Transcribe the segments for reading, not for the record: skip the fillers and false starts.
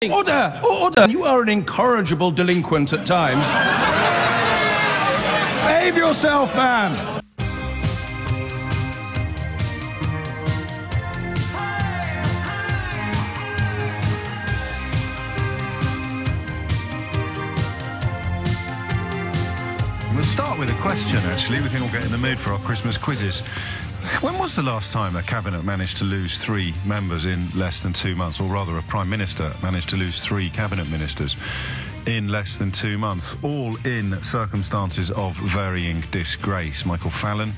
Order! Order! You are an incorrigible delinquent at times. Behave yourself, man! We'll start with a question, actually. We can all get in the mood for our Christmas quizzes. When was the last time a cabinet managed to lose 3 members in less than 2 months? Or rather, a prime minister managed to lose 3 cabinet ministers in less than 2 months, all in circumstances of varying disgrace. Michael Fallon,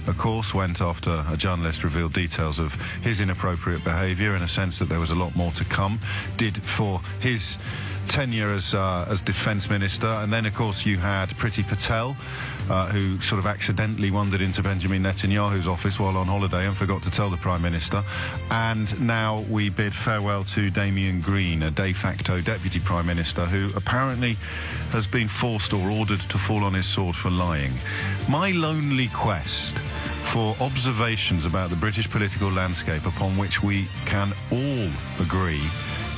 of course, went after a journalist revealed details of his inappropriate behaviour, in a sense that there was a lot more to come, did for his tenure as defence minister. And then, of course, you had Priti Patel, who sort of accidentally wandered into Benjamin Netanyahu's office while on holiday and forgot to tell the Prime Minister. And now we bid farewell to Damian Green, a de facto Deputy Prime Minister, who apparently has been forced or ordered to fall on his sword for lying. My lonely quest for observations about the British political landscape, upon which we can all agree,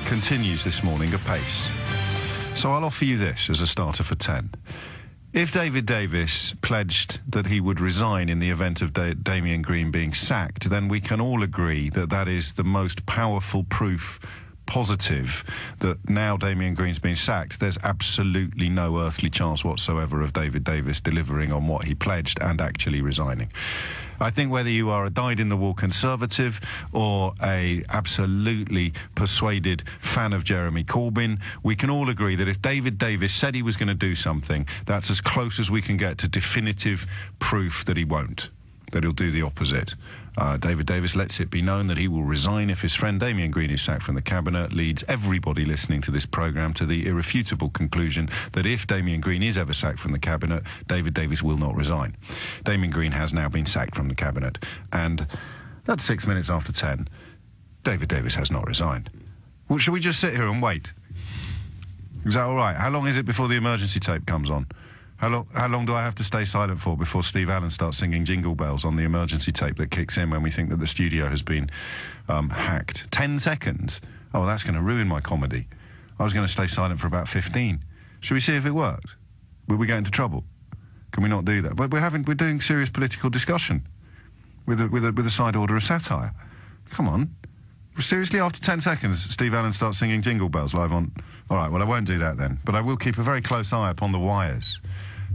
continues this morning apace. So I'll offer you this as a starter for 10. If David Davis pledged that he would resign in the event of Damian Green being sacked, then we can all agree that that is the most powerful proof positive that now Damian Green's been sacked, there's absolutely no earthly chance whatsoever of David Davis delivering on what he pledged and actually resigning. I think whether you are a dyed-in-the-wool Conservative or a absolutely persuaded fan of Jeremy Corbyn, we can all agree that if David Davis said he was going to do something, that's as close as we can get to definitive proof that he won't, that he'll do the opposite. David Davis lets it be known that he will resign if his friend Damian Green is sacked from the cabinet, leads everybody listening to this programme to the irrefutable conclusion that if Damian Green is ever sacked from the cabinet, David Davis will not resign. Damian Green has now been sacked from the cabinet, and that's 6 minutes after 10. David Davis has not resigned. Well, should we just sit here and wait? Is that all right? How long is it before the emergency tape comes on? How long do I have to stay silent for before Steve Allen starts singing Jingle Bells on the emergency tape that kicks in when we think that the studio has been hacked? 10 seconds? Oh, that's going to ruin my comedy. I was going to stay silent for about 15. Should we see if it worked? Will we get into trouble? Can we not do that? But we're doing serious political discussion with a side order of satire. Come on. Seriously, after 10 seconds, Steve Allen starts singing Jingle Bells live on... All right, well, I won't do that then. But I will keep a very close eye upon the wires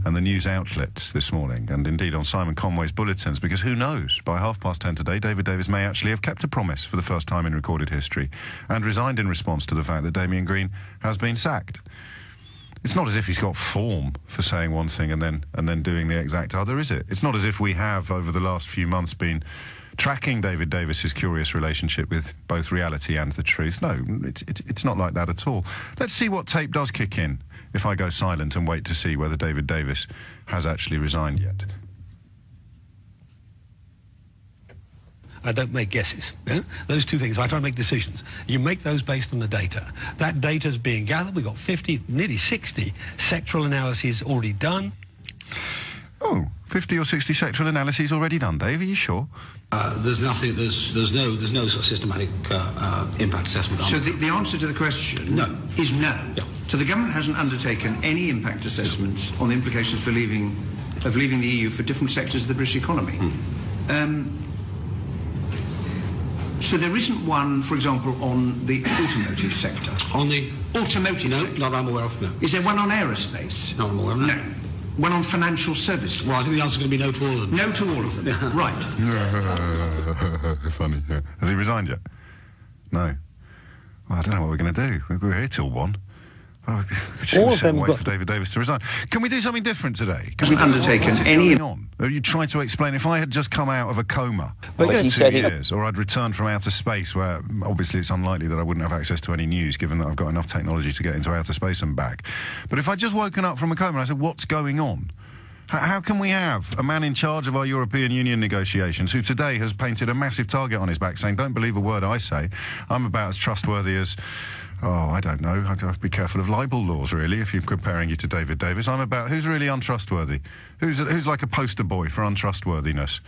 and the news outlets this morning, and indeed on Simon Conway's bulletins, because who knows, by 10:30 today, David Davis may actually have kept a promise for the first time in recorded history and resigned in response to the fact that Damian Green has been sacked. It's not as if he's got form for saying one thing and then doing the exact other, is it? It's not as if we have, over the last few months, been tracking David Davis's curious relationship with both reality and the truth. No, it's not like that at all. Let's see what tape does kick in if I go silent and wait to see whether David Davis has actually resigned yet. I don't make guesses. Yeah? Those two things, I try to make decisions. You make those based on the data. That data is being gathered. We've got 50, nearly 60 sectoral analyses already done. Oh, 50 or 60 sectoral analyses already done, Dave, are you sure? There's no sort of systematic impact assessment. So the answer to the question is no. Yeah. So the government hasn't undertaken any impact assessments on the implications for leaving the EU for different sectors of the British economy. So there isn't one, for example, on the automotive sector. On the automotive sector? No, not I'm aware of, no. Is there one on aerospace? No, I'm aware of, no. One on financial services? Well, I think the answer's going to be no to all of them. No to all of them, right. Funny, yeah. Has he resigned yet? No. Well, I don't know what we're going to do. We're here till 1. Oh, all of them wait for David Davis to resign. Can we do something different today? Can we undertaken any on? Are you trying to explain if I had just come out of a coma for 2 years, or I'd returned from outer space, where obviously it's unlikely that I wouldn't have access to any news, given that I've got enough technology to get into outer space and back. But if I'd just woken up from a coma and I said, what's going on? How can we have a man in charge of our European Union negotiations who today has painted a massive target on his back saying, don't believe a word I say, I'm about as trustworthy as I don't know. I'd have to be careful of libel laws, really, if you're comparing you to David Davis. I'm about who's really untrustworthy. Who's like a poster boy for untrustworthiness?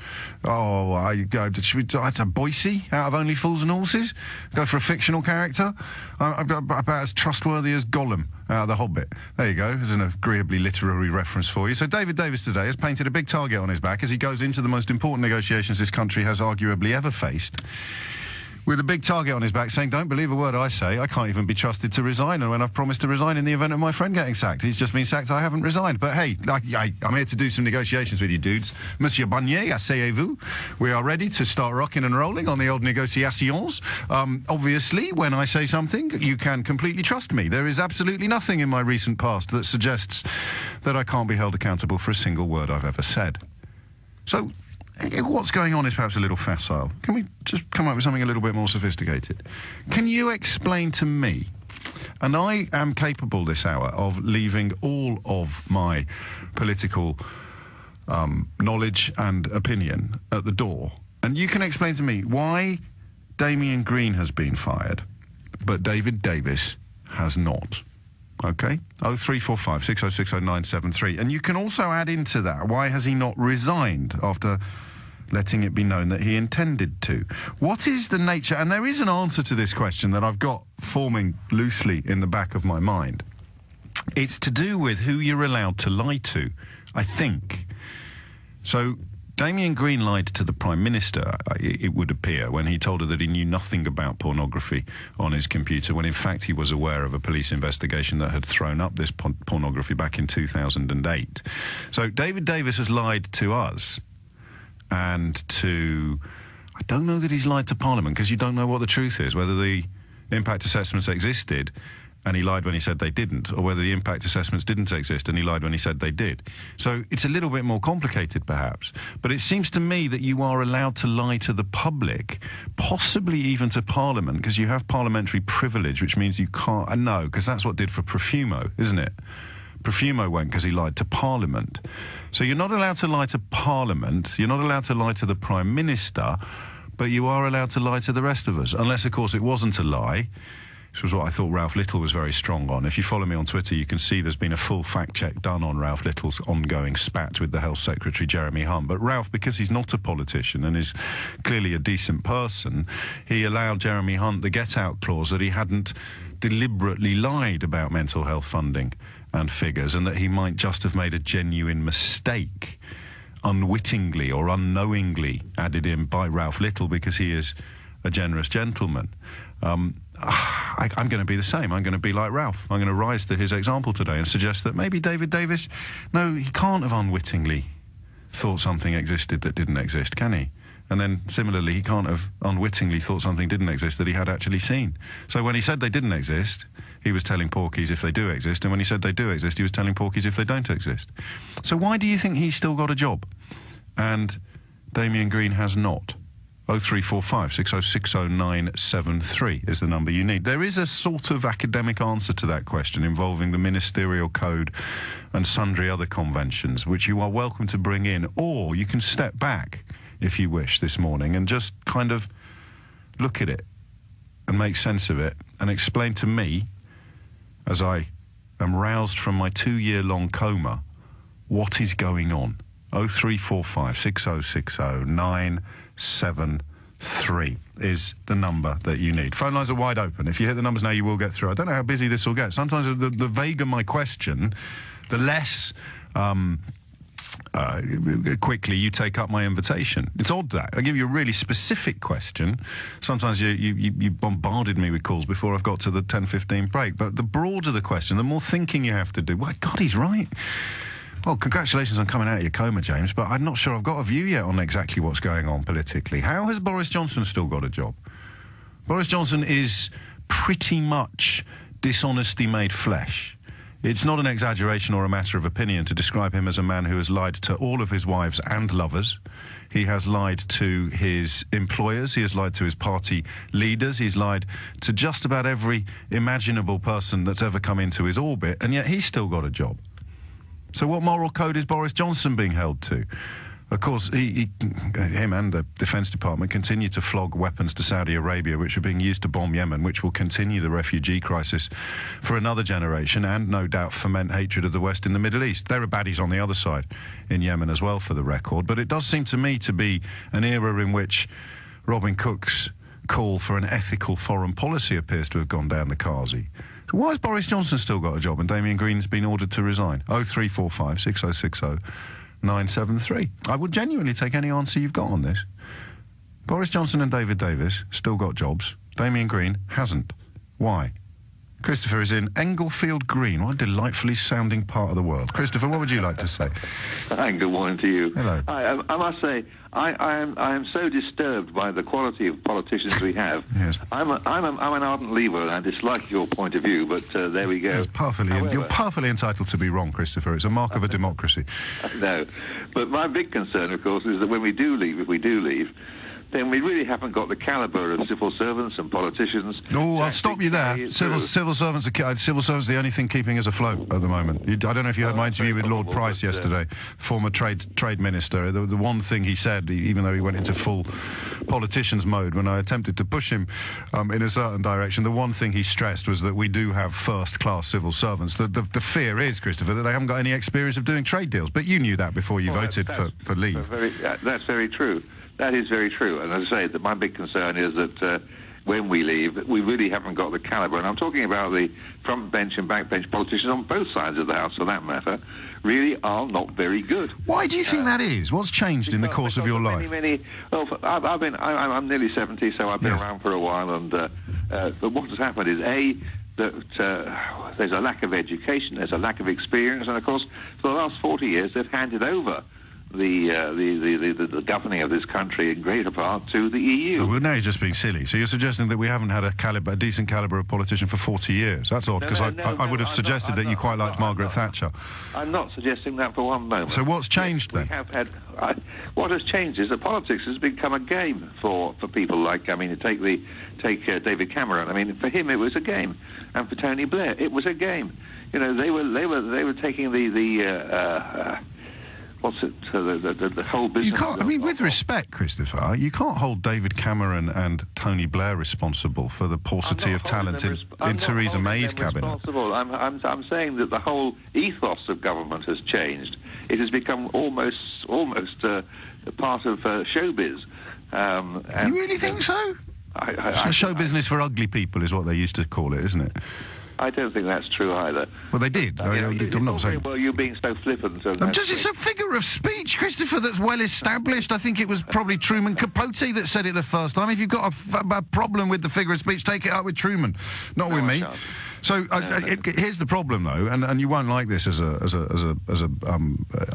Should we do Boise out of Only Fools and Horses? Go for a fictional character? I'm about as trustworthy as Gollum out of The Hobbit. There you go. There's an agreeably literary reference for you. So David Davis today has painted a big target on his back as he goes into the most important negotiations this country has arguably ever faced, with a big target on his back saying, don't believe a word I say, I can't even be trusted to resign, and when I've promised to resign in the event of my friend getting sacked, he's just been sacked, I haven't resigned. But hey, I'm here to do some negotiations with you dudes. Monsieur Barnier, asseyez-vous. We are ready to start rocking and rolling on the old negotiations. Obviously, when I say something, you can completely trust me. There is absolutely nothing in my recent past that suggests that I can't be held accountable for a single word I've ever said. So, what's going on is perhaps a little facile. Can we just come up with something a little bit more sophisticated? Can you explain to me, and I am capable this hour of leaving all of my political knowledge and opinion at the door, and you can explain to me why Damian Green has been fired, but David Davis has not. OK? 0345 6060 973. And you can also add into that, why has he not resigned after letting it be known that he intended to? What is the nature? And there is an answer to this question that I've got forming loosely in the back of my mind. It's to do with who you're allowed to lie to, I think. So Damian Green lied to the Prime Minister, it would appear, when he told her that he knew nothing about pornography on his computer, when in fact he was aware of a police investigation that had thrown up this pornography back in 2008. So David Davis has lied to us, and to... I don't know that he's lied to Parliament, because you don't know what the truth is, whether the impact assessments existed and he lied when he said they didn't, or whether the impact assessments didn't exist and he lied when he said they did. So it's a little bit more complicated, perhaps. But it seems to me that you are allowed to lie to the public, possibly even to Parliament, because you have parliamentary privilege, which means you can't... no, because that's what did for Profumo, isn't it? Profumo went because he lied to Parliament. So you're not allowed to lie to Parliament, you're not allowed to lie to the Prime Minister, but you are allowed to lie to the rest of us. Unless, of course, it wasn't a lie, which was what I thought Ralph Little was very strong on. If you follow me on Twitter, you can see there's been a full fact-check done on Ralph Little's ongoing spat with the Health Secretary, Jeremy Hunt. But Ralph, because he's not a politician and is clearly a decent person, he allowed Jeremy Hunt the get-out clause that he hadn't deliberately lied about mental health funding and figures, and that he might just have made a genuine mistake, unwittingly or unknowingly added in by Ralph Little, because he is a generous gentleman. I'm going to be the same. I'm going to be like Ralph. I'm going to rise to his example today and suggest that maybe David Davis, no, he can't have unwittingly thought something existed that didn't exist, can he? And then, similarly, he can't have unwittingly thought something didn't exist that he had actually seen. So when he said they didn't exist, he was telling porkies if they do exist, and when he said they do exist, he was telling porkies if they don't exist. So why do you think he's still got a job and Damian Green has not? 0345 6060 973 is the number you need. There is a sort of academic answer to that question involving the ministerial code and sundry other conventions, which you are welcome to bring in, or you can step back, if you wish, this morning and just kind of look at it and make sense of it and explain to me, as I am roused from my 2-year-long coma, what is going on. 0345 6060 973 is the number that you need. Phone lines are wide open. If you hit the numbers now, you will get through. I don't know how busy this will get. Sometimes the vaguer my question, the less quickly you take up my invitation. It's odd that. I give you a really specific question. Sometimes you bombarded me with calls before I've got to the 10:15 break. But the broader the question, the more thinking you have to do. My God, he's right. Well, congratulations on coming out of your coma, James, but I'm not sure I've got a view yet on exactly what's going on politically. How has Boris Johnson still got a job? Boris Johnson is pretty much dishonesty made flesh. It's not an exaggeration or a matter of opinion to describe him as a man who has lied to all of his wives and lovers. He has lied to his employers, he has lied to his party leaders, he's lied to just about every imaginable person that's ever come into his orbit, and yet he's still got a job. So what moral code is Boris Johnson being held to? Of course, him and the Defence Department continue to flog weapons to Saudi Arabia, which are being used to bomb Yemen, which will continue the refugee crisis for another generation and no doubt foment hatred of the West in the Middle East. There are baddies on the other side in Yemen as well, for the record. But it does seem to me to be an era in which Robin Cook's call for an ethical foreign policy appears to have gone down the Kazi. So why has Boris Johnson still got a job and Damian Green's been ordered to resign? 0345 6060 973. I would genuinely take any answer you've got on this. Boris Johnson and David Davis still got jobs. Damian Green hasn't. Why? Christopher is in Englefield Green. What a delightfully sounding part of the world. Christopher, what would you like to say? Hi, good morning to you. Hello. I must say, I am so disturbed by the quality of politicians we have. Yes. I'm an ardent Leaver, and I dislike your point of view, but there we go. You're powerfully entitled to be wrong, Christopher. It's a mark of a democracy. No. But my big concern, of course, is that when we do leave, if we do leave, then we really haven't got the calibre of civil servants and politicians. Oh, I'll stop you there. Civil servants are the only thing keeping us afloat at the moment. I don't know if you heard my interview with Lord Price yesterday, former trade minister. The one thing he said, even though he went into full politician's mode when I attempted to push him in a certain direction, the one thing he stressed was that we do have first-class civil servants. The fear is, Christopher, that they haven't got any experience of doing trade deals. But you knew that before you voted for leave. That's very true. That is very true. And as I say, that my big concern is that when we leave, we really haven't got the calibre. And I'm talking about the front bench and back bench politicians on both sides of the House, for that matter, really are not very good. Why do you think that is? What's changed in the course of your life? I'm nearly 70, so I've been around for a while. And but what has happened is, that there's a lack of education, there's a lack of experience, and of course, for the last 40 years, they've handed over the governing of this country in greater part to the EU. Well, now you're just being silly. So you're suggesting that we haven't had a decent calibre of politician for 40 years. That's odd, because I would have suggested that you quite liked Margaret Thatcher. I'm not suggesting that for one moment. So what's changed then? We have had... what has changed is that politics has become a game for people like... take David Cameron. I mean, for him it was a game. And for Tony Blair, it was a game. You know, they were taking the whole business... You can't, with respect, Christopher, you can't hold David Cameron and Tony Blair responsible for the paucity of talent in Theresa May's cabinet. I'm saying that the whole ethos of government has changed. It has become almost a part of showbiz. You really think so? Show business for ugly people is what they used to call it, isn't it? I don't think that's true either. Well, they did. I'm not saying... Well, you're being so flippant. It's a figure of speech, Christopher, that's well established. I think it was probably Truman Capote that said it the first time. If you've got a problem with the figure of speech, take it up with Truman, not with me. So here's the problem, though, and you won't like this as a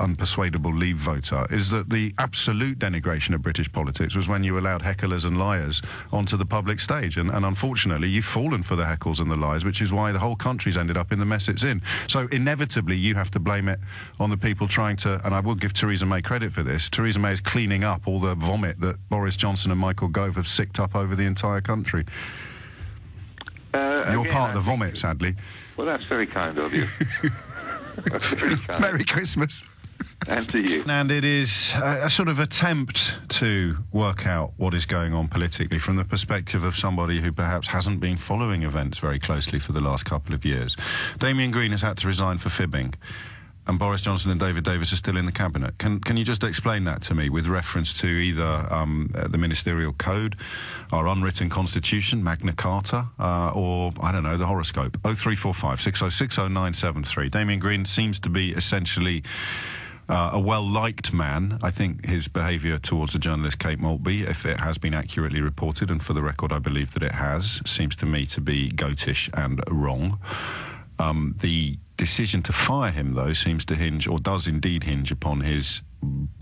unpersuadable Leave voter, is that the absolute denigration of British politics was when you allowed hecklers and liars onto the public stage, and unfortunately you've fallen for the heckles and the lies, which is why the whole country's ended up in the mess it's in. So inevitably you have to blame it on the people trying to, and I will give Theresa May credit for this, Theresa May is cleaning up all the vomit that Boris Johnson and Michael Gove have sicked up over the entire country. You're part of the vomit, sadly. Well, that's very kind of you. That's very kind. Merry Christmas. And to you. And it is a sort of attempt to work out what is going on politically from the perspective of somebody who perhaps hasn't been following events very closely for the last couple of years. Damian Green has had to resign for fibbing, and Boris Johnson and David Davis are still in the cabinet. Can you just explain that to me with reference to either the ministerial code, our unwritten constitution, Magna Carta, or, I don't know, the horoscope? 0345 6060 973. Damian Green seems to be essentially a well-liked man. I think his behaviour towards the journalist Kate Maltby, if it has been accurately reported, and for the record I believe that it has, seems to me to be goatish and wrong. The decision to fire him, though, seems to hinge, or does indeed hinge, upon his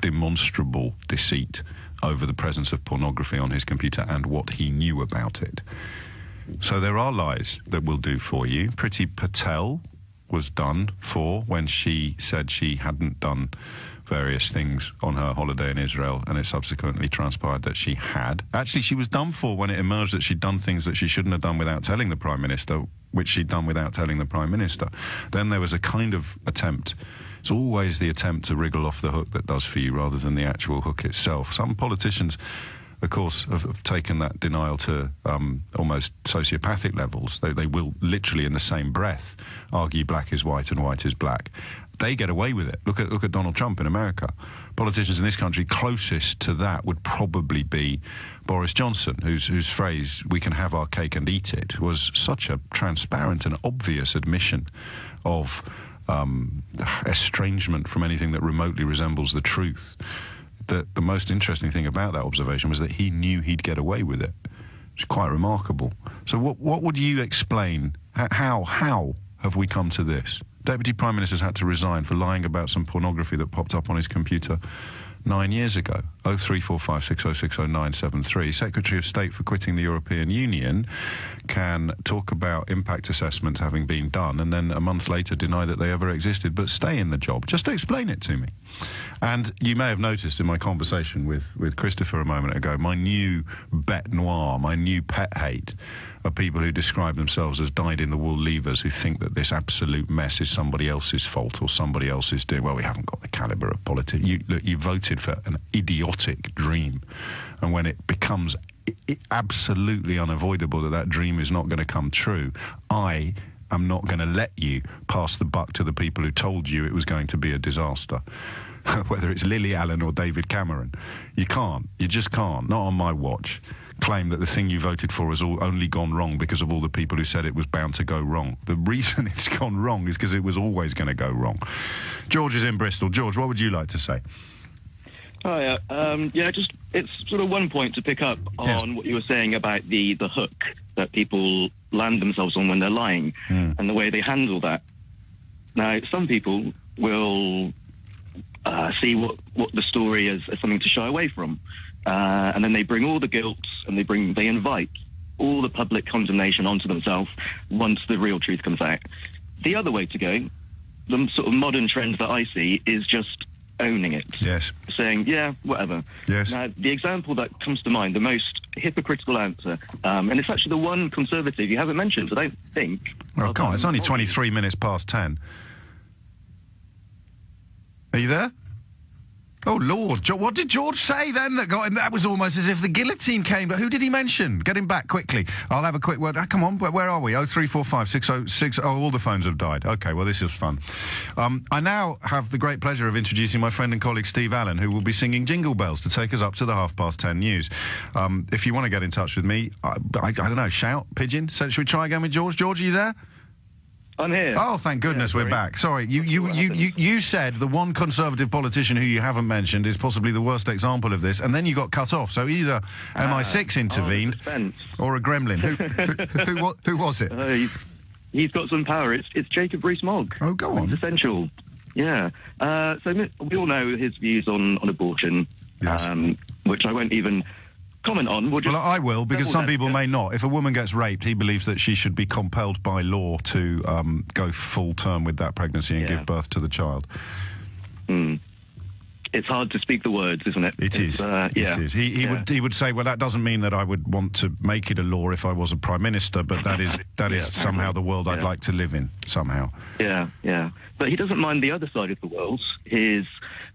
demonstrable deceit over the presence of pornography on his computer and what he knew about it. So there are lies that will do for you. Priti Patel was done for when she said she hadn't done various things on her holiday in Israel, and it subsequently transpired that she had. Actually, she was done for when it emerged that she'd done things that she shouldn't have done without telling the Prime Minister, which she'd done without telling the Prime Minister. Then there was a kind of attempt It's always the attempt to wriggle off the hook that does for you rather than the actual hook itself. Some politicians, of course, have taken that denial to almost sociopathic levels. They will literally in the same breath argue black is white and white is black. They get away with it. Look at Donald Trump in America. Politicians in this country closest to that would probably be Boris Johnson, whose phrase, "we can have our cake and eat it," was such a transparent and obvious admission of estrangement from anything that remotely resembles the truth. The most interesting thing about that observation was that he knew he'd get away with it. It's quite remarkable. So what would you explain? How have we come to this? Deputy Prime Minister's had to resign for lying about some pornography that popped up on his computer 9 years ago. 03456060973. Secretary of State for quitting the European Union can talk about impact assessments having been done and then a month later deny that they ever existed, but stay in the job. Just explain it to me. And you may have noticed in my conversation with Christopher a moment ago, my new bête noire, my new pet hate, are people who describe themselves as dyed-in-the-wool leavers who think that this absolute mess is somebody else's fault or somebody else is doing. Well, we haven't got the calibre of politics. You voted for an idiotic dream, and when it becomes absolutely unavoidable that dream is not going to come true, I am not going to let you pass the buck to the people who told you it was going to be a disaster. Whether it's Lily Allen or David Cameron. You can't. You just can't. Not on my watch. Claim that the thing you voted for has only gone wrong because of all the people who said it was bound to go wrong. The reason it's gone wrong is because it was always going to go wrong. George is in Bristol. George, what would you like to say? Hi, just it's sort of one point to pick up on what you were saying about the hook that people land themselves on when they're lying and the way they handle that. Now, some people will see what the story is as something to shy away from. And then they bring all the guilt and they invite all the public condemnation onto themselves once the real truth comes out. The other way to go, the sort of modern trend that I see, is just owning it. Yes. Saying, yeah, whatever. Yes. Now, the example that comes to mind, the most hypocritical answer, and it's actually the one Conservative you haven't mentioned, I don't think. Oh, come on, it's only 23 minutes past 10. Are you there? Oh, Lord. What did George say then that got him? That was almost as if the guillotine came. Who did he mention? Get him back quickly. I'll have a quick word. Come on, where are we? 03456 606. Oh, all the phones have died. OK, well, this is fun. I now have the great pleasure of introducing my friend and colleague Steve Allen, who will be singing Jingle Bells to take us up to the 10:30 news. If you want to get in touch with me, I don't know, shout, pigeon. So should we try again with George? George, are you there? I'm here. Oh, thank goodness we're back. Sorry, you said the one Conservative politician who you haven't mentioned is possibly the worst example of this, and then you got cut off. So either MI6 intervened or a gremlin. Who was it? He's got some power. It's Jacob Rees-Mogg. Oh, go on. It's essential. Yeah. So we all know his views on abortion, which I won't even comment on. Well, I will, because some people may not. If a woman gets raped, he believes that she should be compelled by law to go full term with that pregnancy and give birth to the child. It's hard to speak the words, isn't it? It is. He would say, well, that doesn't mean that I would want to make it a law if I was a prime minister, but that is somehow the world I'd like to live in, somehow. Yeah. But he doesn't mind the other side of the world. I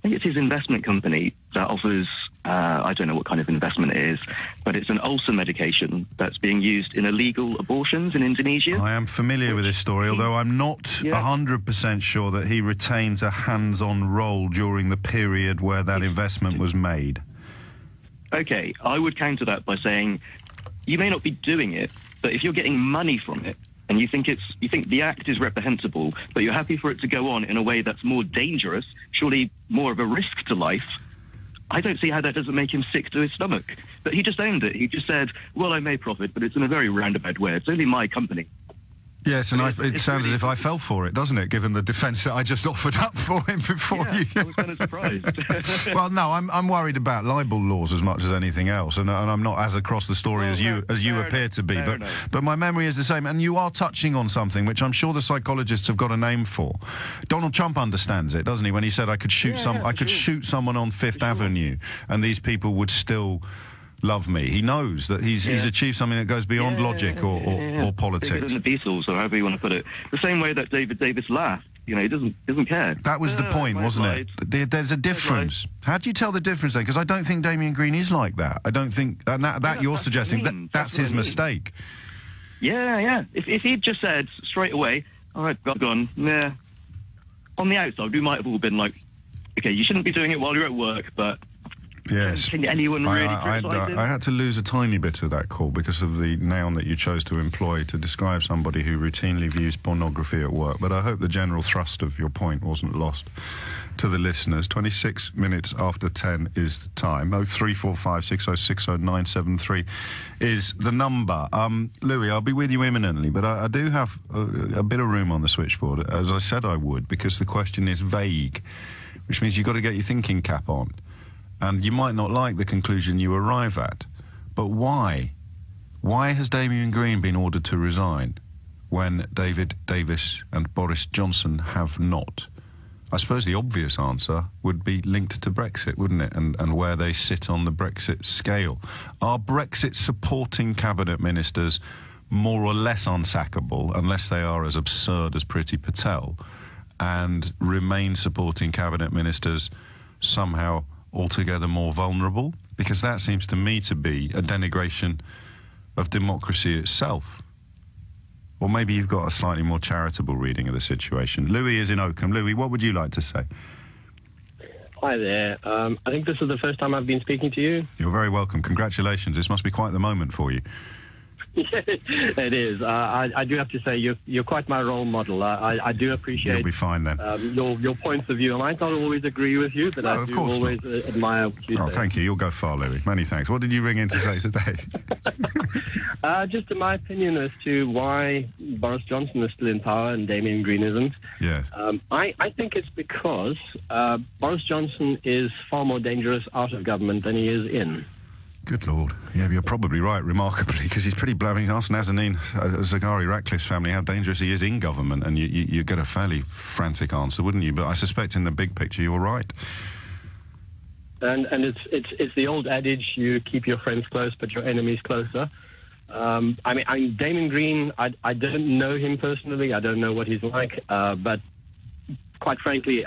think it's his investment company that offers, I don't know what kind of investment it is, but it's an ulcer medication that's being used in illegal abortions in Indonesia. I am familiar with this story, although I'm not 100% sure that he retains a hands-on role during the period where that investment was made. Okay, I would counter that by saying you may not be doing it, but if you're getting money from it, and you think the act is reprehensible, but you're happy for it to go on in a way that's more dangerous, surely more of a risk to life, I don't see how that doesn't make him sick to his stomach. But he just owned it. He just said, well, I may profit, but it's in a very roundabout way. It's only my company. Yes, and it sounds as if I fell for it, doesn't it, given the defence that I just offered up for him before you... I was kind of surprised. Well, no, I'm worried about libel laws as much as anything else, and I'm not as across the story as you appear to be, but my memory is the same, and you are touching on something which I'm sure the psychologists have got a name for. Donald Trump understands it, doesn't he, when he said I could shoot shoot someone on Fifth Avenue, and these people would still love me. He knows that he's achieved something that goes beyond logic or politics. Bigger than the Beatles, or however you want to put it. The same way that David Davis laughed You know, he doesn't care. That was the point, wasn't it? There's a difference. How do you tell the difference then? Because I don't think Damian Green is like that. I don't think that you're suggesting that's his mistake. Yeah. If he'd just said straight away, all right, gone, yeah. On the outside, we might have all been like, okay, you shouldn't be doing it while you're at work, but yes. Can anyone really criticise him? I had to lose a tiny bit of that call because of the noun that you chose to employ to describe somebody who routinely views pornography at work. But I hope the general thrust of your point wasn't lost to the listeners. 26 minutes after 10 is the time. 0345 6060 973 is the number. Louis, I'll be with you imminently, but I do have a bit of room on the switchboard, as I said I would, because the question is vague, which means you've got to get your thinking cap on. And you might not like the conclusion you arrive at, but why? Why has Damian Green been ordered to resign when David Davis and Boris Johnson have not? I suppose the obvious answer would be linked to Brexit, wouldn't it? And where they sit on the Brexit scale. Are Brexit supporting cabinet ministers more or less unsackable, unless they are as absurd as Priti Patel, and remain supporting cabinet ministers somehow altogether more vulnerable? Because that seems to me to be a denigration of democracy itself. Or maybe you've got a slightly more charitable reading of the situation. Louis is in Oakham. Louis, what would you like to say? Hi there. I think this is the first time I've been speaking to you. You're very welcome. Congratulations. This must be quite the moment for you. It is. I do have to say you're quite my role model. I do appreciate. You'll be fine then. Your points of view. I might not always agree with you, but I do always admire what you say. Thank you. You'll go far, Louis. Many thanks. What did you ring in to say today? Just in my opinion as to why Boris Johnson is still in power and Damian Green isn't. Yes. I think it's because Boris Johnson is far more dangerous out of government than he is in. Good Lord. Yeah, you're probably right, remarkably, because he's pretty blabbing. Ask Nazanin Zaghari Ratcliffe's family how dangerous he is in government, and you get a fairly frantic answer, wouldn't you? But I suspect in the big picture you're right. And it's the old adage, you keep your friends close but your enemies closer. I mean, Damian Green, I don't know him personally. I don't know what he's like, but quite frankly,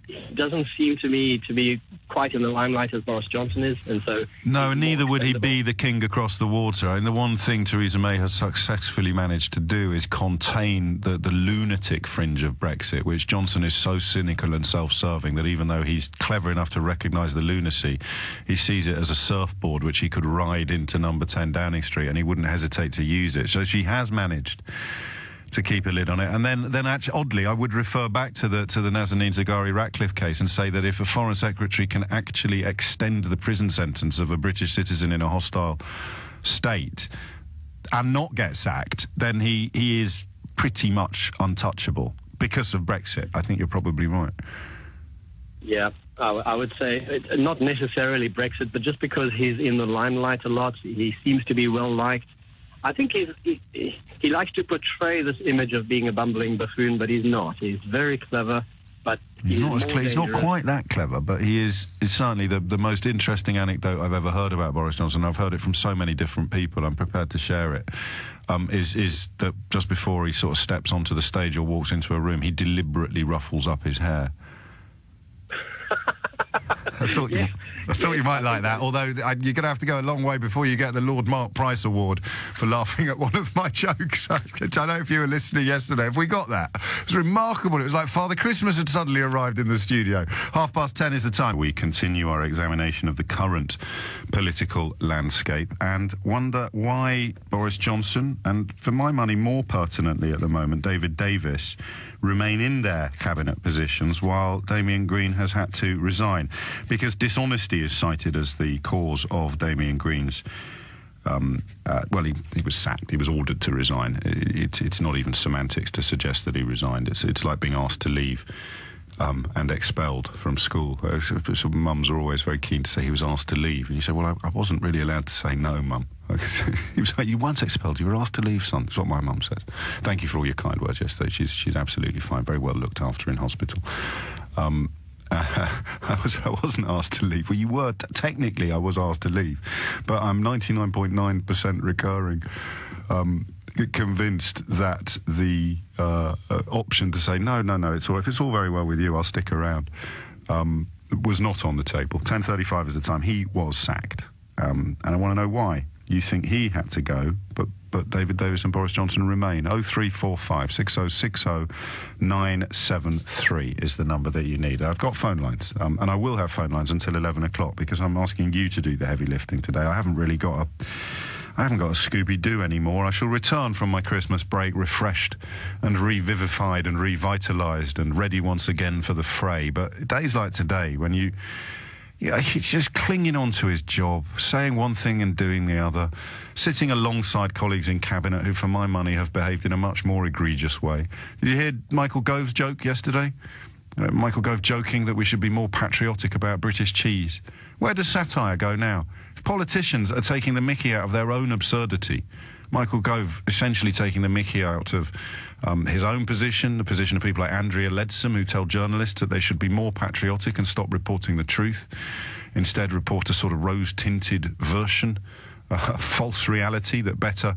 he doesn't seem to me to be quite in the limelight as Boris Johnson is, and so... No, neither would he be the king across the water. I mean, the one thing Theresa May has successfully managed to do is contain the lunatic fringe of Brexit, which Johnson is so cynical and self-serving that even though he's clever enough to recognise the lunacy, he sees it as a surfboard which he could ride into number 10 Downing Street, and he wouldn't hesitate to use it. So she has managed to keep a lid on it. And then actually, oddly, I would refer back to the Nazanin Zaghari Ratcliffe case and say that if a foreign secretary can actually extend the prison sentence of a British citizen in a hostile state and not get sacked, then he is pretty much untouchable because of Brexit. I think you're probably right. Yeah, I would say not necessarily Brexit, but just because he's in the limelight a lot, he seems to be well liked. I think he likes to portray this image of being a bumbling buffoon, but he's not. He's very clever, but he's not quite that clever, but he is certainly the most interesting anecdote I've ever heard about Boris Johnson. I've heard it from so many different people. I'm prepared to share it. Is that just before he sort of steps onto the stage or walks into a room, he deliberately ruffles up his hair. I thought you might like that, although you're going to have to go a long way before you get the Lord Mark Price Award for laughing at one of my jokes. I don't know if you were listening yesterday. Have we got that? It was remarkable. It was like Father Christmas had suddenly arrived in the studio. 10:30 is the time. We continue our examination of the current political landscape and wonder why Boris Johnson, and for my money more pertinently at the moment, David Davis, remain in their cabinet positions while Damian Green has had to resign. Because dishonesty is cited as the cause of Damian Green's... he was sacked. He was ordered to resign. It's not even semantics to suggest that he resigned. It's like being asked to leave and expelled from school. So mums are always very keen to say he was asked to leave. And you say, well, I wasn't really allowed to say no, Mum. He was like, you weren't expelled, you were asked to leave, son. That's what my mum says. Thank you for all your kind words yesterday. She's absolutely fine, very well looked after in hospital. I wasn't asked to leave. Well, you were. Technically, I was asked to leave. But I'm 99.9% recurring. convinced that the option to say, no, it's all, if it's all very well with you, I'll stick around, was not on the table. 10:35 is the time. He was sacked. And I want to know why you think he had to go, but David Davis and Boris Johnson remain. 0345 6060 973 is the number that you need. I've got phone lines, and I will have phone lines until 11 o'clock because I'm asking you to do the heavy lifting today. I haven't got a Scooby-Doo anymore. I shall return from my Christmas break refreshed and revivified and revitalised and ready once again for the fray. But days like today, when he's just clinging on to his job, saying one thing and doing the other, sitting alongside colleagues in Cabinet who, for my money, have behaved in a much more egregious way. Did you hear Michael Gove's joke yesterday? Michael Gove joking that we should be more patriotic about British cheese. Where does satire go now? If politicians are taking the mickey out of their own absurdity, Michael Gove essentially taking the mickey out of his own position, the position of people like Andrea Leadsom, who tell journalists that they should be more patriotic and stop reporting the truth, instead report a sort of rose-tinted version, a false reality that better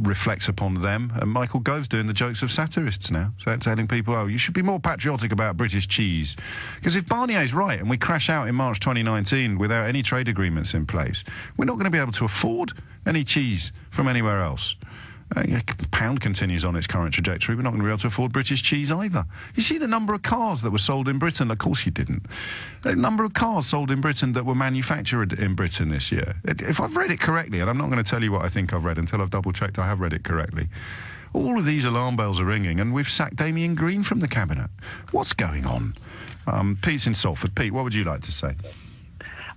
reflects upon them. And Michael Gove's doing the jokes of satirists now, telling people, oh, you should be more patriotic about British cheese. Because if Barnier's right and we crash out in March 2019 without any trade agreements in place, we're not going to be able to afford any cheese from anywhere else. The pound continues on its current trajectory. We're not going to be able to afford British cheese either. You see the number of cars that were sold in Britain? Of course you didn't. The number of cars sold in Britain that were manufactured in Britain this year. If I've read it correctly, and I'm not going to tell you what I think I've read until I've double-checked I have read it correctly, all of these alarm bells are ringing, and we've sacked Damian Green from the Cabinet. What's going on? Pete's in Salford. Pete, what would you like to say?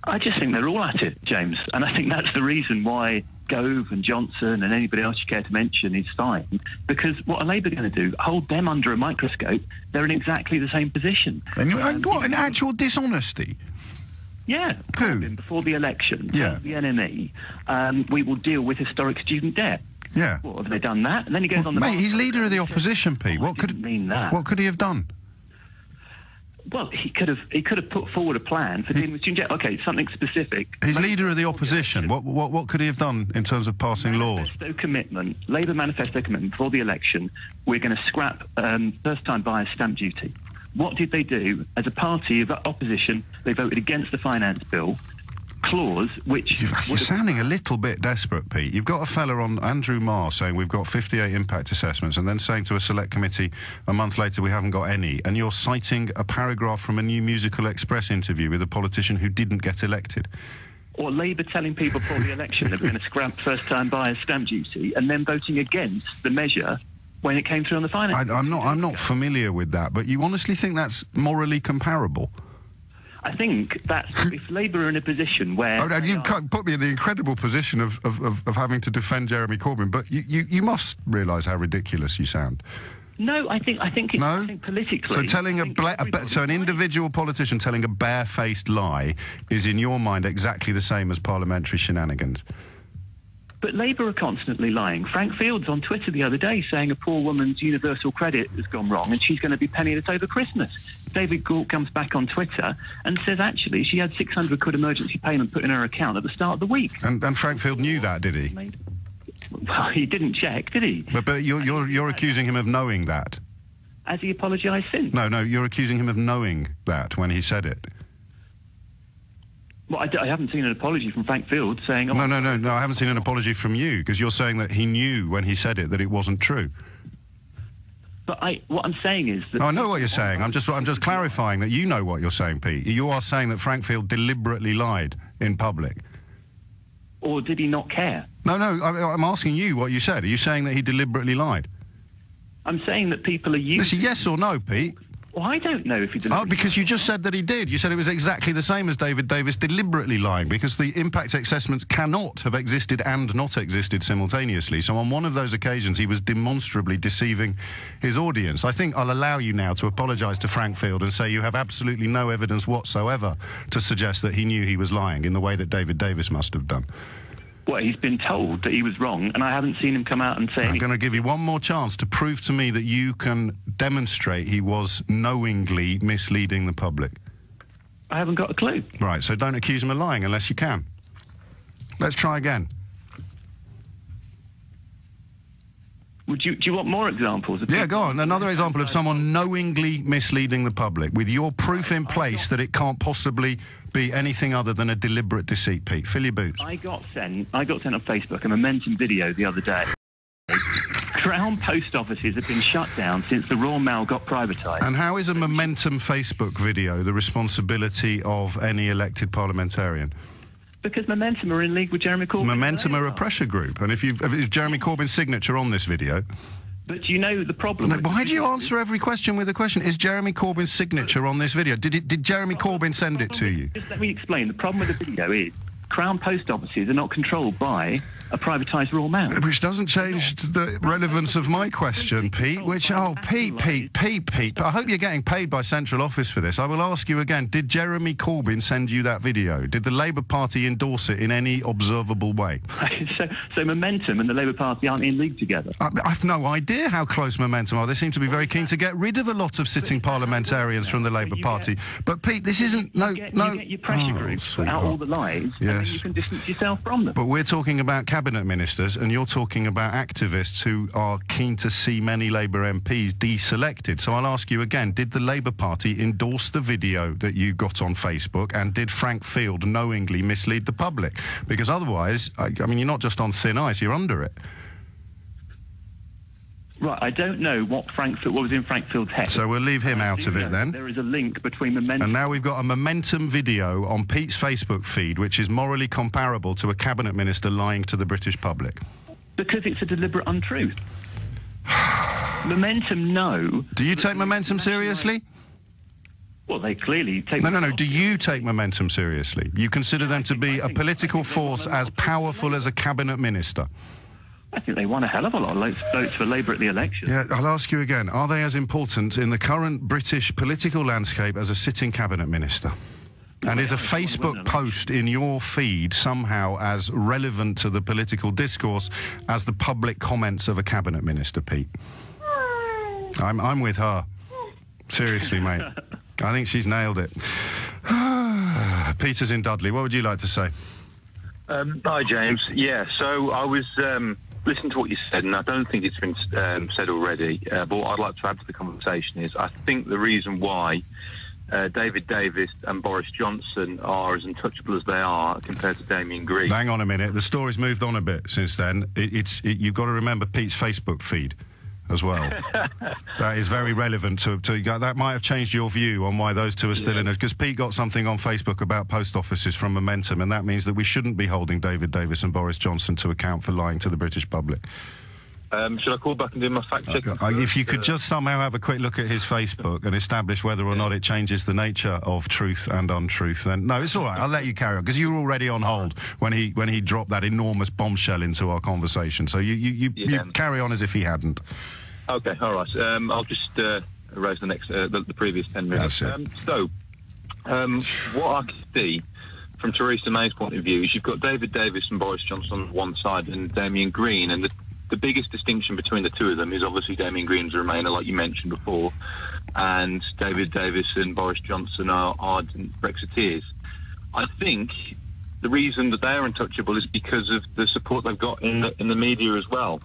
I just think they're all at it, James, and I think that's the reason why Gove and Johnson and anybody else you care to mention is fine, because what are Labour going to do? Hold them under a microscope? They're in exactly the same position. And what, an actual dishonesty? Yeah. Who? Before the election, yeah. The NME, we will deal with historic student debt. Yeah. What, have they done that? And then he goes on the... Mate, he's leader of the opposition, Pete. What could mean that? What could he have done? Well, he could have put forward a plan for dealing with student debt. Okay, something specific. He's leader of the opposition. What could he have done in terms of passing laws? Labour manifesto commitment before the election. We're going to scrap first-time buyers stamp duty. What did they do? As a party of opposition, they voted against the finance bill clause, which... You're sounding a little bit desperate, Pete. You've got a fella on, Andrew Marr, saying we've got 58 impact assessments, and then saying to a select committee a month later we haven't got any, and you're citing a paragraph from a New Musical Express interview with a politician who didn't get elected. Or Labour telling people before the election that we're going to scrap first-time buyers stamp duty, and then voting against the measure when it came through on the finance bill. I'm not familiar with that, but you honestly think that's morally comparable? I think that if Labour are in a position where... you can't put me in the incredible position of having to defend Jeremy Corbyn, but you must realise how ridiculous you sound. No, I think it's no? I think politically... So telling an individual politician telling a barefaced lie is, in your mind, exactly the same as parliamentary shenanigans? But Labour are constantly lying. Frank Fields on Twitter the other day saying a poor woman's universal credit has gone wrong and she's going to be penniless over Christmas. David Gauke comes back on Twitter and says actually she had 600 quid emergency payment put in her account at the start of the week. And Frank Field knew that, did he? Well, he didn't check, did he? But you're accusing him of knowing that. Has he apologised since? No, you're accusing him of knowing that when he said it. Well, I haven't seen an apology from Frank Field saying... Oh, No, I haven't seen an apology from you, because you're saying that he knew when he said it that it wasn't true. But what I'm saying is that... I know what you're saying. I'm just clarifying that you know what you're saying, Pete. You are saying that Frank Field deliberately lied in public. Or did he not care? No, I'm asking you what you said. Are you saying that he deliberately lied? I'm saying that people are using... Listen, yes or no, Pete? Well, I don't know if he deliberately... Oh, because you just said that he did. You said it was exactly the same as David Davis deliberately lying, because the impact assessments cannot have existed and not existed simultaneously. So on one of those occasions, he was demonstrably deceiving his audience. I think I'll allow you now to apologise to Frank Field and say you have absolutely no evidence whatsoever to suggest that he knew he was lying in the way that David Davis must have done. Well, he's been told that he was wrong, and I haven't seen him come out and say... I'm going to give you one more chance to prove to me that you can demonstrate he was knowingly misleading the public. I haven't got a clue. Right, so don't accuse him of lying unless you can. Let's try again. Do you want more examples? Yeah, go on. Another example of someone knowingly misleading the public with your proof in place that it can't possibly be anything other than a deliberate deceit, Pete. Fill your boots. I got sent on Facebook a Momentum video the other day. Crown post offices have been shut down since the Royal Mail got privatised. And how is a Momentum Facebook video the responsibility of any elected parliamentarian? Because Momentum are in league with Jeremy Corbyn. Momentum are a pressure group, and if is Jeremy Corbyn's signature on this video? But you know the problem. Why do you answer every question with a question? Is Jeremy Corbyn's signature on this video? Did Jeremy Corbyn send it to you? Just let me explain. The problem with the video is Crown post offices are not controlled by a privatised Royal Mail. Which doesn't change the relevance of my question, Pete, which, Pete, I hope you're getting paid by Central Office for this. I will ask you again, did Jeremy Corbyn send you that video? Did the Labour Party endorse it in any observable way? So Momentum and the Labour Party aren't in league together? I've no idea how close Momentum are. They seem to be very keen to get rid of a lot of sitting parliamentarians from the Labour Party. But, Pete, this isn't... You get your pressure groups, put out all the lies, and then you can distance yourself from them. But we're talking about cabinet ministers, and you're talking about activists who are keen to see many Labour MPs deselected. So I'll ask you again, did the Labour Party endorse the video that you got on Facebook, and did Frank Field knowingly mislead the public? Because otherwise, I mean, you're not just on thin ice, you're under it. Right, I don't know what was in Frank Field's head. So we'll leave him out of it then. There is a link between Momentum... And now we've got a Momentum video on Pete's Facebook feed, which is morally comparable to a cabinet minister lying to the British public. Because it's a deliberate untruth. Momentum know... Do you take Momentum seriously? Well, they clearly take... No. Do you take Momentum seriously? You consider them to be a political force as powerful as a cabinet minister? I think they won a hell of a lot of votes for Labour at the election. Yeah, I'll ask you again. Are they as important in the current British political landscape as a sitting cabinet minister? And is a Facebook post in your feed somehow as relevant to the political discourse as the public comments of a cabinet minister, Pete? I'm with her. Seriously, mate. I think she's nailed it. Peter's in Dudley. What would you like to say? Hi, James. Yeah, so I was listening to what you said, and I don't think it's been said already, but what I'd like to add to the conversation is I think the reason why David Davis and Boris Johnson are as untouchable as they are compared to Damian Green... Hang on a minute. The story's moved on a bit since then. You've got to remember Pete's Facebook feed as well. That is very relevant to that might have changed your view on why those two are still in it, because Pete got something on Facebook about post offices from Momentum, and that means that we shouldn't be holding David Davis and Boris Johnson to account for lying to the British public. Should I call back and do my fact check? If you could just somehow have a quick look at his Facebook and establish whether or not it changes the nature of truth and untruth, then no, it's all right. I'll let you carry on, because you were already on hold when he dropped that enormous bombshell into our conversation. So you carry on as if he hadn't. Okay, all right. I'll just erase the next the previous 10 minutes. That's it. What I can see from Theresa May's point of view is you've got David Davis and Boris Johnson on one side and Damian Green, and the biggest distinction between the two of them is obviously Damian Green's a Remainer, like you mentioned before, and David Davis and Boris Johnson are ardent Brexiteers. I think the reason that they're untouchable is because of the support they've got in the media as well.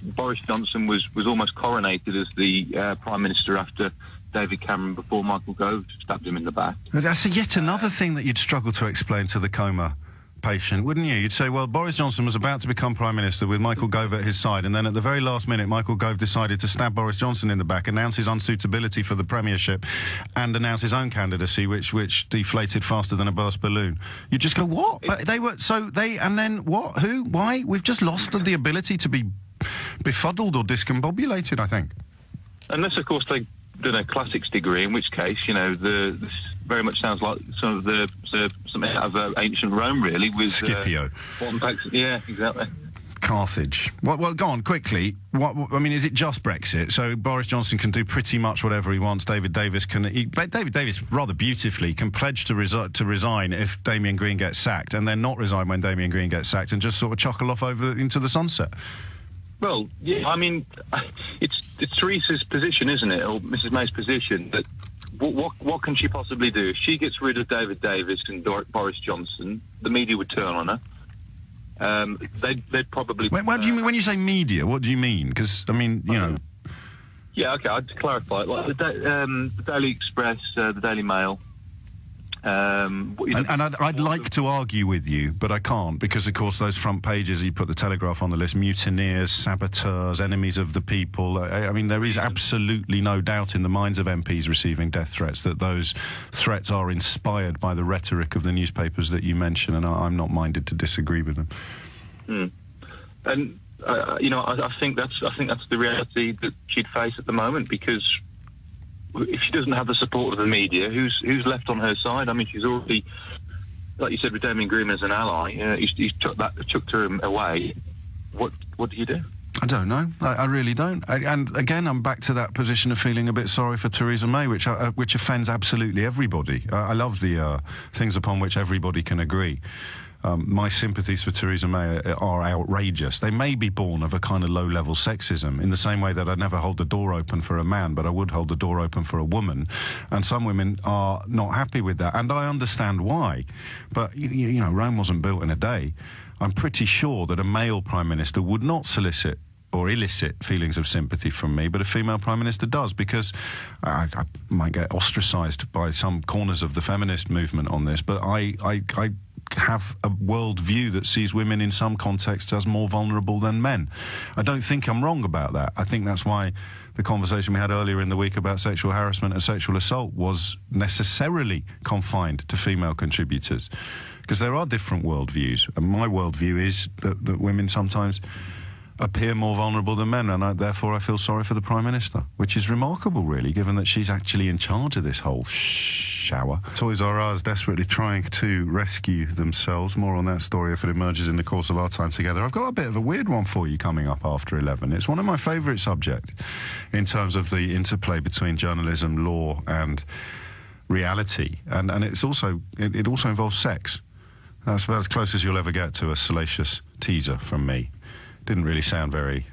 Boris Johnson was almost coronated as the Prime Minister after David Cameron before Michael Gove stabbed him in the back. That's yet another thing that you'd struggle to explain to the coma patient, wouldn't you? You'd say, well, Boris Johnson was about to become Prime Minister with Michael Gove at his side, and then at the very last minute, Michael Gove decided to stab Boris Johnson in the back, announce his unsuitability for the Premiership, and announce his own candidacy, which deflated faster than a burst balloon. You just go, what? But and then what? Who? Why? We've just lost the ability to be befuddled or discombobulated, I think. Unless, of course, they done a classics degree, in which case, you know, this very much sounds like something out of ancient Rome, really, with Scipio. Yeah, exactly. Carthage. Well, go on quickly. I mean, is it just Brexit? So Boris Johnson can do pretty much whatever he wants. David Davis David Davis rather beautifully can pledge to resign if Damian Green gets sacked, and then not resign when Damian Green gets sacked, and just sort of chuckle off over into the sunset. Well, yeah, I mean, it's Theresa's position, isn't it, or Mrs May's position, that what can she possibly do? If she gets rid of David Davis and Boris Johnson, the media would turn on her. they'd probably... What do you mean, when you say media, what do you mean? Because, I mean, you know... Yeah, okay, I'd clarify. Like the Daily Express, the Daily Mail... I'd like to argue with you, but I can't, because, of course, those front pages, you put the Telegraph on the list, mutineers, saboteurs, enemies of the people. I mean, there is absolutely no doubt in the minds of MPs receiving death threats that those threats are inspired by the rhetoric of the newspapers that you mention, and I'm not minded to disagree with them. And you know, I think that's the reality that she'd face at the moment, because if she doesn't have the support of the media, who's left on her side? I mean, she's already, like you said, with Damian Green as an ally, he's chucked her away. What do you do? I don't know. I really don't. And again, I'm back to that position of feeling a bit sorry for Theresa May, which offends absolutely everybody. I love the things upon which everybody can agree. My sympathies for Theresa May are outrageous. They may be born of a kind of low-level sexism, in the same way that I'd never hold the door open for a man, but I would hold the door open for a woman. And some women are not happy with that, and I understand why. But, you know, Rome wasn't built in a day. I'm pretty sure that a male Prime Minister would not solicit or elicit feelings of sympathy from me, but a female Prime Minister does, because I might get ostracised by some corners of the feminist movement on this, but I have a world view that sees women in some contexts as more vulnerable than men. I don't think I'm wrong about that. I think that's why the conversation we had earlier in the week about sexual harassment and sexual assault was necessarily confined to female contributors, because there are different worldviews, and my worldview is that women sometimes appear more vulnerable than men, and therefore I feel sorry for the Prime Minister, which is remarkable, really, given that she's actually in charge of this whole shower. Toys R Us desperately trying to rescue themselves. More on that story if it emerges in the course of our time together. I've got a bit of a weird one for you coming up after 11. It's one of my favourite subjects in terms of the interplay between journalism, law and reality, and it also involves sex. That's about as close as you'll ever get to a salacious teaser from me. Didn't really sound very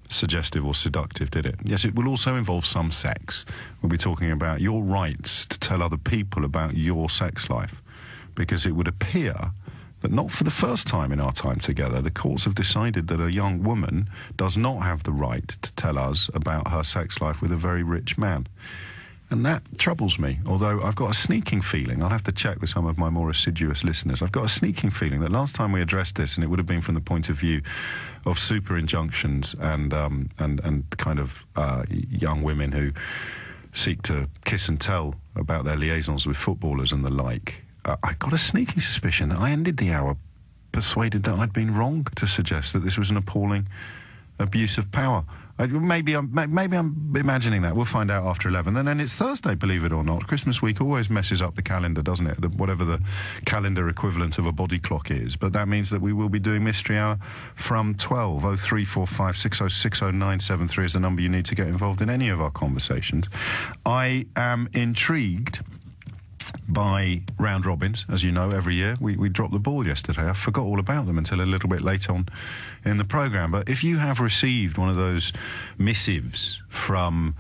suggestive or seductive, did it? Yes, it will also involve some sex. We'll be talking about your rights to tell other people about your sex life, because it would appear that not for the first time in our time together, the courts have decided that a young woman does not have the right to tell us about her sex life with a very rich man. And that troubles me, although I've got a sneaking feeling, I'll have to check with some of my more assiduous listeners, I've got a sneaking feeling that last time we addressed this, and it would have been from the point of view of super injunctions and kind of young women who seek to kiss and tell about their liaisons with footballers and the like, I got a sneaking suspicion that I ended the hour persuaded that I'd been wrong to suggest that this was an appalling abuse of power. Maybe I'm imagining that. We'll find out after 11. And then it's Thursday, believe it or not. Christmas week always messes up the calendar, doesn't it? Whatever the calendar equivalent of a body clock is. But that means that we will be doing Mystery Hour from 12. 0345 606 0973 is the number you need to get involved in any of our conversations. I am intrigued by round robins. As you know, every year we dropped the ball yesterday. I forgot all about them until a little bit late on in the programme. But if you have received one of those missives from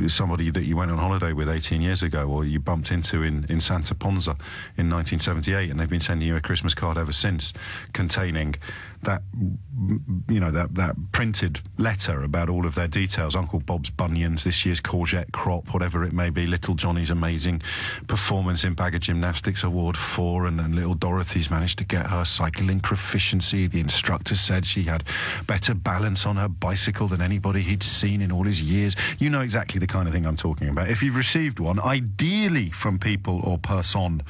somebody that you went on holiday with 18 years ago, or you bumped into in Santa Ponza in 1978, and they've been sending you a Christmas card ever since, containing that, you know, that printed letter about all of their details, Uncle Bob's bunions, this year's courgette crop, whatever it may be, little Johnny's amazing performance in Bagger Gymnastics Award 4, and little Dorothy's managed to get her cycling proficiency. The instructor said she had better balance on her bicycle than anybody he'd seen in all his years. You know exactly the kind of thing I'm talking about. If you've received one, ideally from people or person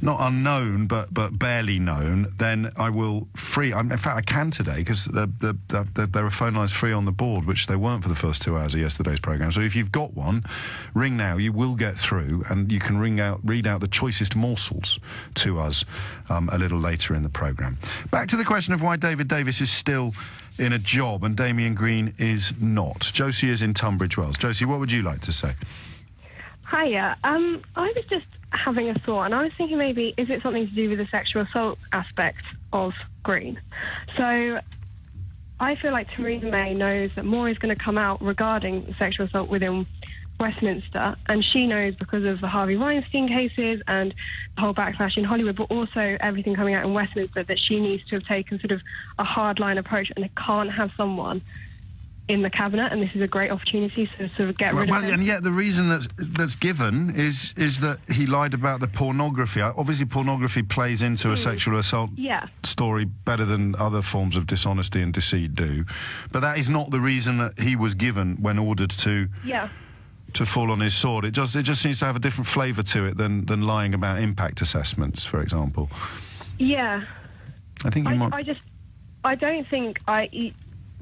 not unknown, but barely known, then I will free. In fact, I can today, because there are phone lines free on the board, which they weren't for the first 2 hours of yesterday's programme. So if you've got one, ring now. You will get through, and you can read out the choicest morsels to us a little later in the programme. Back to the question of why David Davis is still in a job and Damian Green is not. Josie is in Tunbridge Wells. Josie, what would you like to say? Hiya. I was just having a thought, and I was thinking maybe, is it something to do with the sexual assault aspect of Green? So I feel like Theresa May knows that more is going to come out regarding sexual assault within Westminster, and she knows because of the Harvey Weinstein cases and the whole backlash in Hollywood, but also everything coming out in Westminster, that she needs to have taken sort of a hardline approach, and they can't have someone in the cabinet, and this is a great opportunity to sort of get rid of him. And yet the reason that's given is that he lied about the pornography. Obviously, pornography plays into a sexual assault story better than other forms of dishonesty and deceit do, but that is not the reason that he was given when ordered to fall on his sword. It just seems to have a different flavour to it than lying about impact assessments, for example. Yeah. I think I don't think I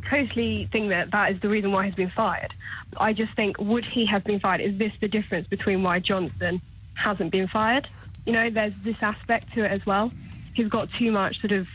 totally think that is the reason why he's been fired. I just think, would he have been fired? Is this the difference between why Johnson hasn't been fired? You know, there's this aspect to it as well. He's got too much sort of...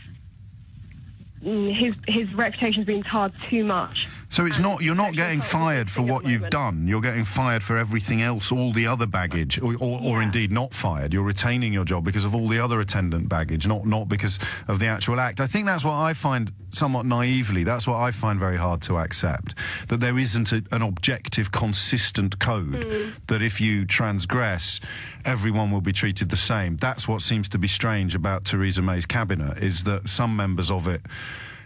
His reputation's been tarred too much. So it's not, you're not getting fired for what you've done, you're getting fired for everything else, all the other baggage, or indeed not fired. You're retaining your job because of all the other attendant baggage, not because of the actual act. I think that's what I find, somewhat naively, that's what I find very hard to accept, that there isn't an objective, consistent code, that if you transgress, everyone will be treated the same. That's what seems to be strange about Theresa May's cabinet, is that some members of it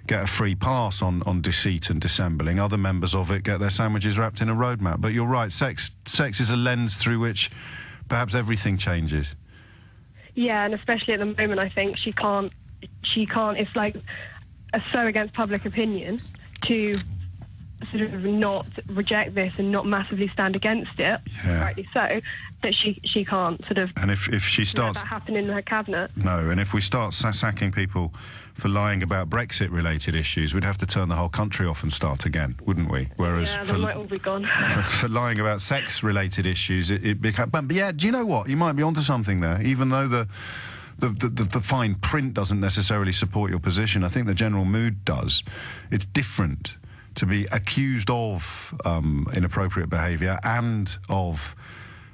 get a free pass on deceit and dissembling. Other members of it get their sandwiches wrapped in a roadmap. But you're right, sex is a lens through which perhaps everything changes. Yeah, and especially at the moment, I think she can't, it's like so against public opinion to sort of not reject this and not massively stand against it, rightly so, that she can't sort of... And if she starts... let that happen in her cabinet. No, and if we start sacking people for lying about Brexit-related issues, we'd have to turn the whole country off and start again, wouldn't we? Whereas they might all be gone. for lying about sex-related issues, it becomes... But yeah, do you know what? You might be onto something there, even though the fine print doesn't necessarily support your position. I think the general mood does. It's different to be accused of inappropriate behaviour and of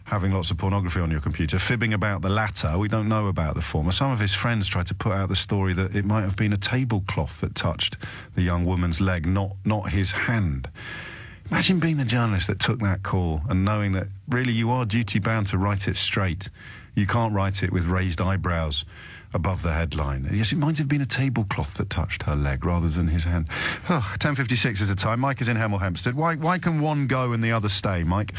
having lots of pornography on your computer, fibbing about the latter. We don't know about the former. Some of his friends tried to put out the story that it might have been a tablecloth that touched the young woman's leg, not his hand. Imagine being the journalist that took that call and knowing that really you are duty-bound to write it straight. You can't write it with raised eyebrows above the headline. Yes, it might have been a tablecloth that touched her leg rather than his hand. 10:56 is the time. Mike is in Hemel Hempstead. Why can one go and the other stay, Mike?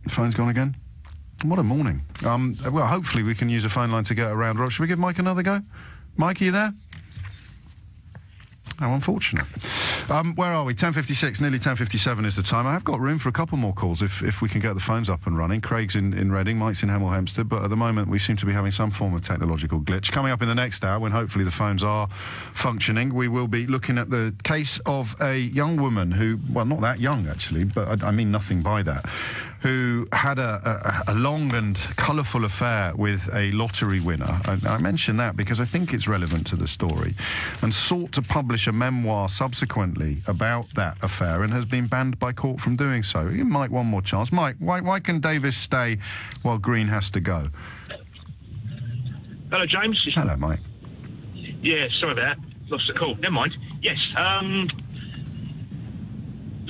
The phone's gone again? What a morning. Well, hopefully we can use a phone line to get around. Should we give Mike another go? Mike, are you there? How unfortunate. Where are we? 10:56, nearly 10:57 is the time. I have got room for a couple more calls if we can get the phones up and running. Craig's in Reading, Mike's in Hemel Hempstead, but at the moment we seem to be having some form of technological glitch. Coming up in the next hour, when hopefully the phones are functioning, we will be looking at the case of a young woman who, well, not that young actually, but I mean nothing by that, who had a long and colourful affair with a lottery winner. I mention that because I think it's relevant to the story, and sought to publish a memoir subsequently about that affair and has been banned by court from doing so. Give Mike one more chance. Mike, why can Davis stay while Green has to go? Hello, James. Hello, Mike. Yeah, sorry about that. Lost the call. Never mind. Yes,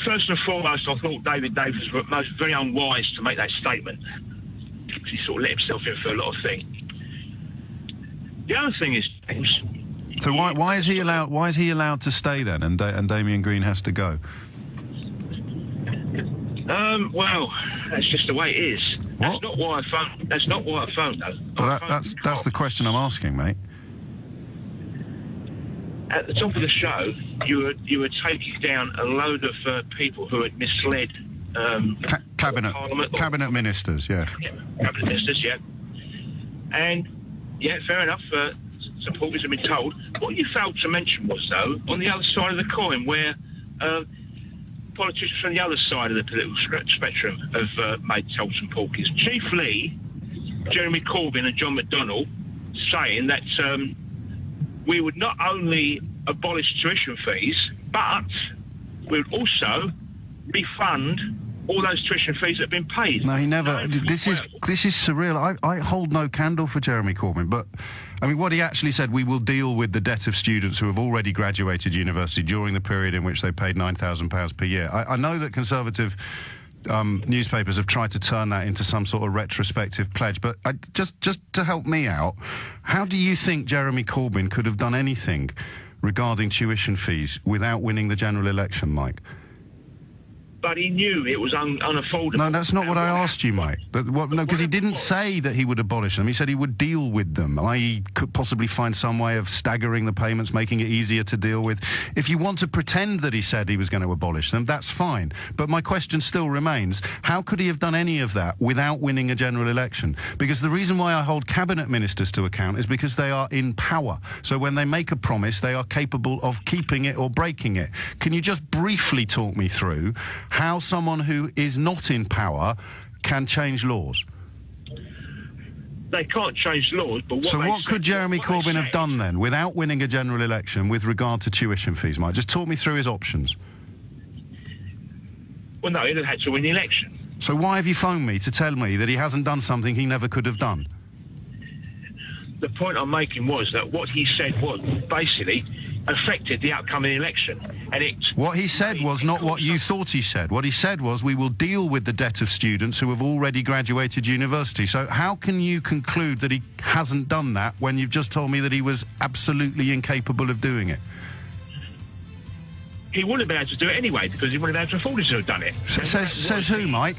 first and foremost, I thought David Davis was very unwise to make that statement. He sort of let himself in for a lot of things. The other thing is, James... So why is he allowed to stay then, and Damian Green has to go? Well, that's just the way it is. What? That's not why I phoned, though. Well, that's the question I'm asking, mate. At the top of the show, you were taking down a load of people who had misled cabinet ministers, yeah. Cabinet ministers, yeah. And yeah, fair enough. Some porkies have been told. What you failed to mention was, though, on the other side of the coin, where politicians from the other side of the political spectrum have told some porkies. Chief Lee, Jeremy Corbyn and John McDonnell saying that we would not only abolish tuition fees, but we would also refund all those tuition fees that have been paid. No, he never. This is surreal. I hold no candle for Jeremy Corbyn, but I mean, what he actually said: we will deal with the debt of students who have already graduated university during the period in which they paid £9,000 per year. I know that Conservative newspapers have tried to turn that into some sort of retrospective pledge, but just to help me out, how do you think Jeremy Corbyn could have done anything regarding tuition fees without winning the general election, Mike? But he knew it was unaffordable. No, that's not what I asked you, Mike. No, because he didn't say that he would abolish them. He said he would deal with them, i.e. could possibly find some way of staggering the payments, making it easier to deal with. If you want to pretend that he said he was going to abolish them, that's fine. But my question still remains, how could he have done any of that without winning a general election? Because the reason why I hold cabinet ministers to account is because they are in power. So when they make a promise, they are capable of keeping it or breaking it. Can you just briefly talk me through how someone who is not in power can change laws? They can't change laws, but what could Jeremy Corbyn have done then, without winning a general election, with regard to tuition fees, Mike? Just talk me through his options. Well, no, he'd have had to win the election. So why have you phoned me to tell me that he hasn't done something he never could have done? The point I'm making was that what he said was basically affected the outcome of the election. And what he said was not what you thought he said. What he said was, we will deal with the debt of students who have already graduated university. So how can you conclude that he hasn't done that when you've just told me that he was absolutely incapable of doing it? He wouldn't have been able to do it anyway, because he wouldn't have been able to afford to have done it. Says who, Mike?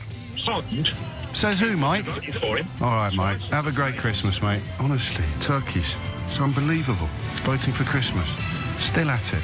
Says who, Mike? For him. All right, Mike. Have a great Christmas, mate. Honestly, turkeys. It's unbelievable. Voting for Christmas. Still at it.